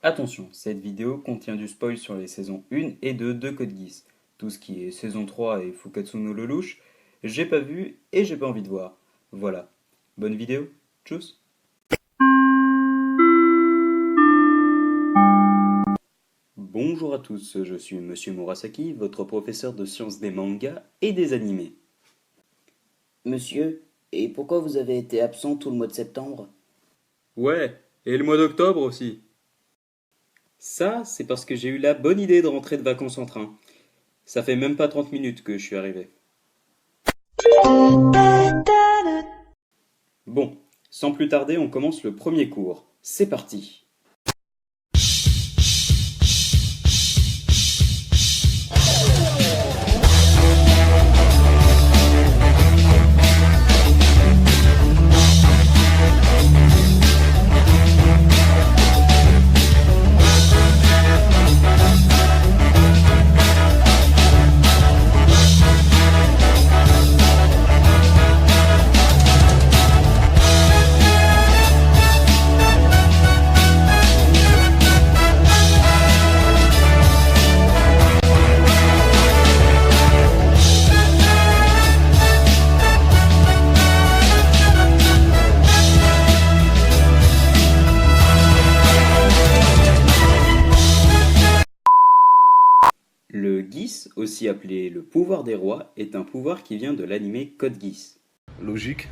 Attention, cette vidéo contient du spoil sur les saisons 1 et 2 de Code Geass. Tout ce qui est saison 3 et Fukatsu no Lelouch, j'ai pas vu et j'ai pas envie de voir. Voilà. Bonne vidéo, tchuss. Bonjour à tous, je suis Monsieur Murasaki, votre professeur de sciences des mangas et des animés. Monsieur, et pourquoi vous avez été absent tout le mois de septembre? Ouais, et le mois d'octobre aussi. Ça, c'est parce que j'ai eu la bonne idée de rentrer de vacances en train. Ça fait même pas 30 minutes que je suis arrivé. Bon, sans plus tarder, on commence le premier cours. C'est parti. Le Geass, aussi appelé le pouvoir des rois, est un pouvoir qui vient de l'anime Code Geass. Logique.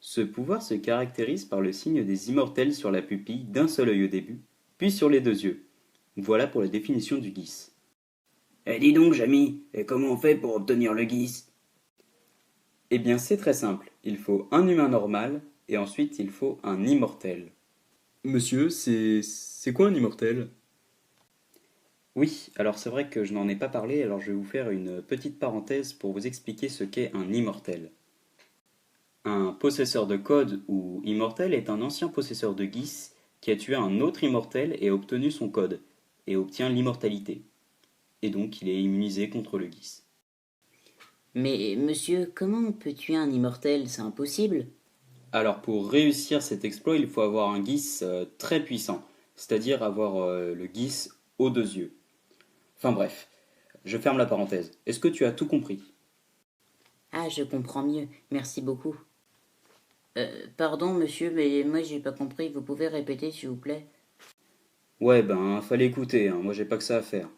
Ce pouvoir se caractérise par le signe des immortels sur la pupille d'un seul œil au début, puis sur les deux yeux. Voilà pour la définition du Geass. Eh dis donc, Jamy, et comment on fait pour obtenir le Geass? Eh bien c'est très simple, il faut un humain normal, et ensuite il faut un immortel. Monsieur, c'est quoi un immortel? Oui, alors c'est vrai que je n'en ai pas parlé, alors je vais vous faire une petite parenthèse pour vous expliquer ce qu'est un immortel. Un possesseur de code ou immortel est un ancien possesseur de Geass qui a tué un autre immortel et a obtenu son code, et obtient l'immortalité. Et donc il est immunisé contre le Geass. Mais monsieur, comment on peut tuer un immortel? C'est impossible. Alors pour réussir cet exploit, il faut avoir un Geass très puissant, c'est-à-dire avoir le Geass aux deux yeux. Enfin bref, je ferme la parenthèse. Est-ce que tu as tout compris? Ah, je comprends mieux, merci beaucoup. Pardon monsieur, mais moi j'ai pas compris, vous pouvez répéter s'il vous plaît? Ouais, ben fallait écouter, hein, moi j'ai pas que ça à faire.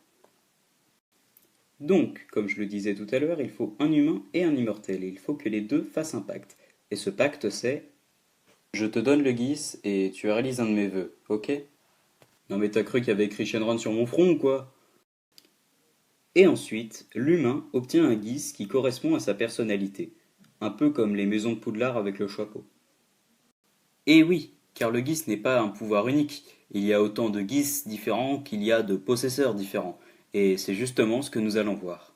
Donc, comme je le disais tout à l'heure, il faut un humain et un immortel, et il faut que les deux fassent un pacte. Et ce pacte c'est... Je te donne le Geass et tu réalises un de mes vœux, ok? Non mais t'as cru qu'il y avait écrit Shenron sur mon front ou quoi? Et ensuite, l'humain obtient un Geass qui correspond à sa personnalité, un peu comme les maisons de Poudlard avec le chapeau. Et oui, car le Geass n'est pas un pouvoir unique, il y a autant de Geass différents qu'il y a de possesseurs différents, et c'est justement ce que nous allons voir.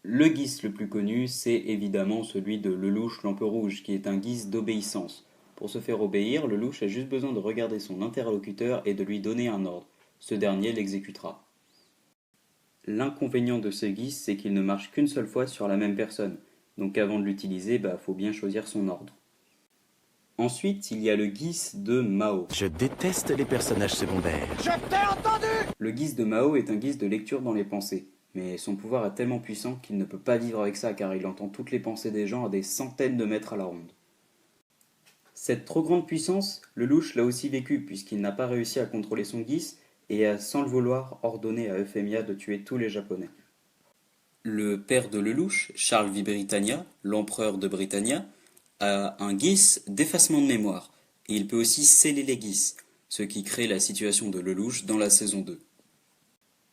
Le Geass le plus connu, c'est évidemment celui de Lelouch Lampe Rouge, qui est un Geass d'obéissance. Pour se faire obéir, Lelouch a juste besoin de regarder son interlocuteur et de lui donner un ordre. Ce dernier l'exécutera. L'inconvénient de ce Geass, c'est qu'il ne marche qu'une seule fois sur la même personne, donc avant de l'utiliser, faut bien choisir son ordre. Ensuite, il y a le Geass de Mao. Je déteste les personnages secondaires. Le Geass de Mao est un Geass de lecture dans les pensées, mais son pouvoir est tellement puissant qu'il ne peut pas vivre avec ça car il entend toutes les pensées des gens à des centaines de mètres à la ronde. Cette trop grande puissance, Lelouch l'a aussi vécu puisqu'il n'a pas réussi à contrôler son Geass et a sans le vouloir ordonné à Euphemia de tuer tous les Japonais. Le père de Lelouch, Charles V. Britannia, l'empereur de Britannia, a un Geass d'effacement de mémoire, et il peut aussi sceller les Geass, ce qui crée la situation de Lelouch dans la saison 2.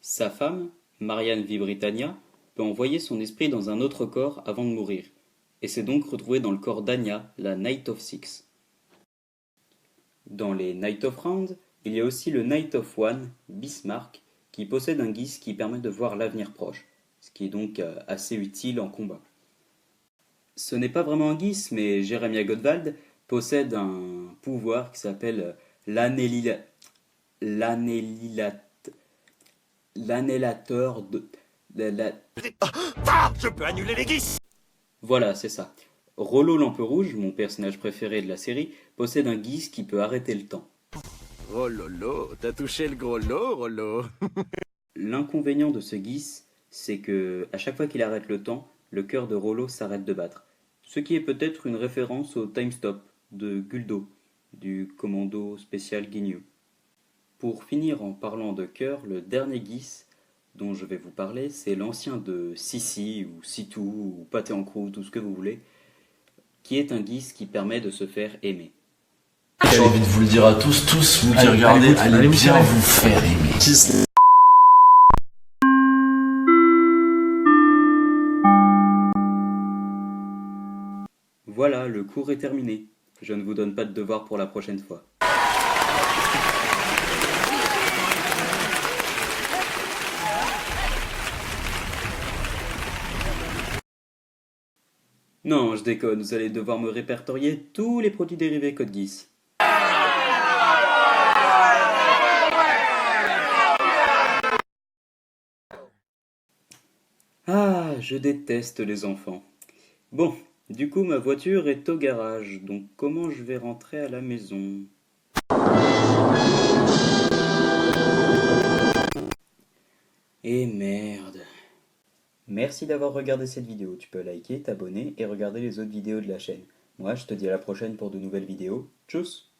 Sa femme, Marianne V. Britannia, peut envoyer son esprit dans un autre corps avant de mourir, et s'est donc retrouvée dans le corps d'Anya, la Knight of Six. Dans les Knight of Round, il y a aussi le Knight of One, Bismarck, qui possède un Geass qui permet de voir l'avenir proche, ce qui est donc assez utile en combat. Ce n'est pas vraiment un Geass, mais Jeremiah Gottwald possède un pouvoir qui s'appelle l'annélateur de... Je peux annuler les Geass. Voilà, c'est ça. Rollo Lampe Rouge, mon personnage préféré de la série, possède un Geass qui peut arrêter le temps. Oh lolo, t'as touché le gros lot, Rollo. L'inconvénient de ce Geese, c'est que à chaque fois qu'il arrête le temps, le cœur de Rollo s'arrête de battre. Ce qui est peut-être une référence au time stop de Guldo, du commando spécial Ginyu. Pour finir en parlant de cœur, le dernier Geese dont je vais vous parler, c'est l'ancien de Sissi ou Sitou ou Pâté en croûte, tout ce que vous voulez, qui est un Geese qui permet de se faire aimer. J'ai envie de vous le dire à tous vous qui regardez, allez bien vous faire aimer. Voilà, le cours est terminé. Je ne vous donne pas de devoir pour la prochaine fois. Non, je déconne, vous allez devoir me répertorier tous les produits dérivés Code Geass. Ah, je déteste les enfants. Bon, du coup ma voiture est au garage, donc comment je vais rentrer à la maison? Et merde. Merci d'avoir regardé cette vidéo, tu peux liker, t'abonner et regarder les autres vidéos de la chaîne. Moi je te dis à la prochaine pour de nouvelles vidéos. Tchuss!